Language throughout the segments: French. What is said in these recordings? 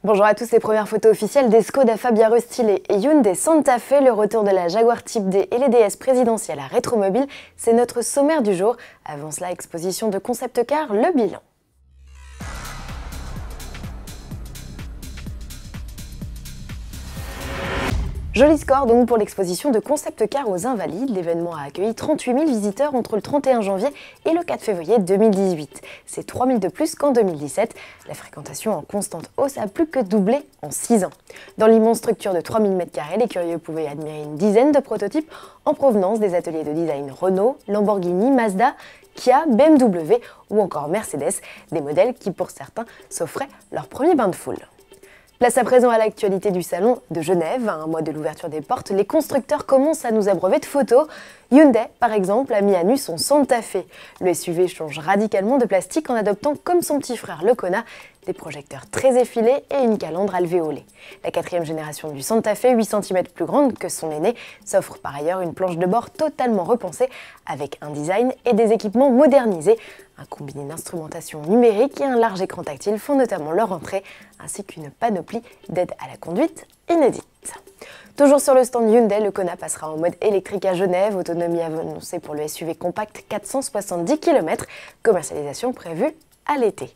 Bonjour à tous, les premières photos officielles des Skoda Fabia restylés et Hyundai Santa Fe, le retour de la Jaguar Type D et les DS présidentielles à Rétromobile, c'est notre sommaire du jour. Avant cela, exposition de concept car, le bilan. Joli score donc pour l'exposition de concept car aux Invalides. L'événement a accueilli 38 000 visiteurs entre le 31 janvier et le 4 février 2018. C'est 3 000 de plus qu'en 2017. La fréquentation en constante hausse a plus que doublé en 6 ans. Dans l'immense structure de 3 000 m², les curieux pouvaient admirer une dizaine de prototypes en provenance des ateliers de design Renault, Lamborghini, Mazda, Kia, BMW ou encore Mercedes, des modèles qui pour certains s'offraient leur premier bain de foule. Place à présent à l'actualité du salon de Genève. À un mois de l'ouverture des portes, les constructeurs commencent à nous abreuver de photos. Hyundai, par exemple, a mis à nu son Santa Fe. Le SUV change radicalement de plastique en adoptant, comme son petit frère le Kona, des projecteurs très effilés et une calandre alvéolée. La 4e génération du Santa Fe, 8 cm plus grande que son aîné, s'offre par ailleurs une planche de bord totalement repensée avec un design et des équipements modernisés. Un combiné d'instrumentation numérique et un large écran tactile font notamment leur entrée, ainsi qu'une panoplie d'aides à la conduite inédite. Toujours sur le stand Hyundai, le Kona passera en mode électrique à Genève, autonomie annoncée pour le SUV compact 470 km, commercialisation prévue à l'été.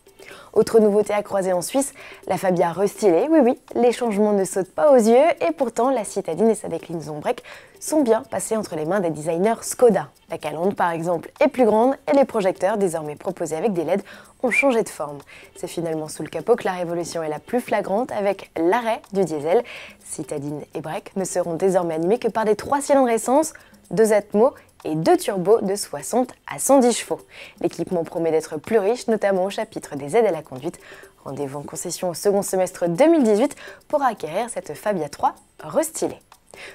Autre nouveauté à croiser en Suisse, la Fabia restylée. Oui, les changements ne sautent pas aux yeux et pourtant la citadine et sa déclinaison break sont bien passés entre les mains des designers Skoda. La calandre par exemple est plus grande et les projecteurs, désormais proposés avec des LED, ont changé de forme. C'est finalement sous le capot que la révolution est la plus flagrante avec l'arrêt du diesel. Citadine et break ne seront désormais animés que par des 3 cylindres essence, 2 Atmo et 2 turbos de 60 à 110 chevaux. L'équipement promet d'être plus riche, notamment au chapitre des aides à la conduite. Rendez-vous en concession au second semestre 2018 pour acquérir cette Fabia 3 restylée.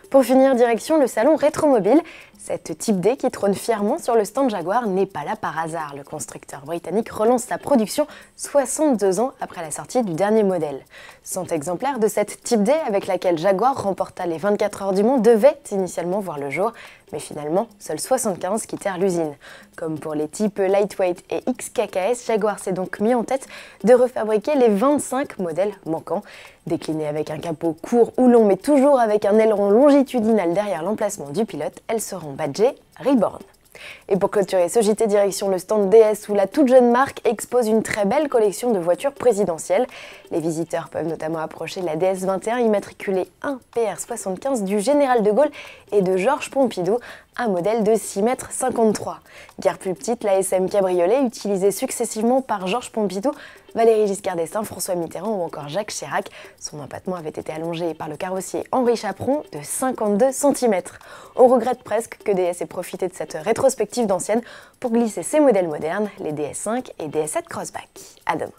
Pour finir, direction le salon Rétromobile. Cette Type D qui trône fièrement sur le stand Jaguar n'est pas là par hasard. Le constructeur britannique relance sa production 62 ans après la sortie du dernier modèle. 100 exemplaires de cette Type D avec laquelle Jaguar remporta les 24 heures du Mans devaient initialement voir le jour, mais finalement, seuls 75 quittèrent l'usine. Comme pour les types Lightweight et XKKS, Jaguar s'est donc mis en tête de refabriquer les 25 modèles manquants. Déclinée avec un capot court ou long, mais toujours avec un aileron longitudinal derrière l'emplacement du pilote, elles seront badgées Reborn. Et pour clôturer ce JT, direction le stand DS où la toute jeune marque expose une très belle collection de voitures présidentielles. Les visiteurs peuvent notamment approcher la DS21 immatriculée 1PR75 du Général de Gaulle et de Georges Pompidou, un modèle de 6,53 m. Guère plus petite, la SM Cabriolet, utilisée successivement par Georges Pompidou, Valéry Giscard d'Estaing, François Mitterrand ou encore Jacques Chirac. Son empattement avait été allongé par le carrossier Henri Chaperon de 52 cm. On regrette presque que DS ait profité de cette rétrospective d'anciennes pour glisser ses modèles modernes, les DS5 et DS7 Crossback. À demain.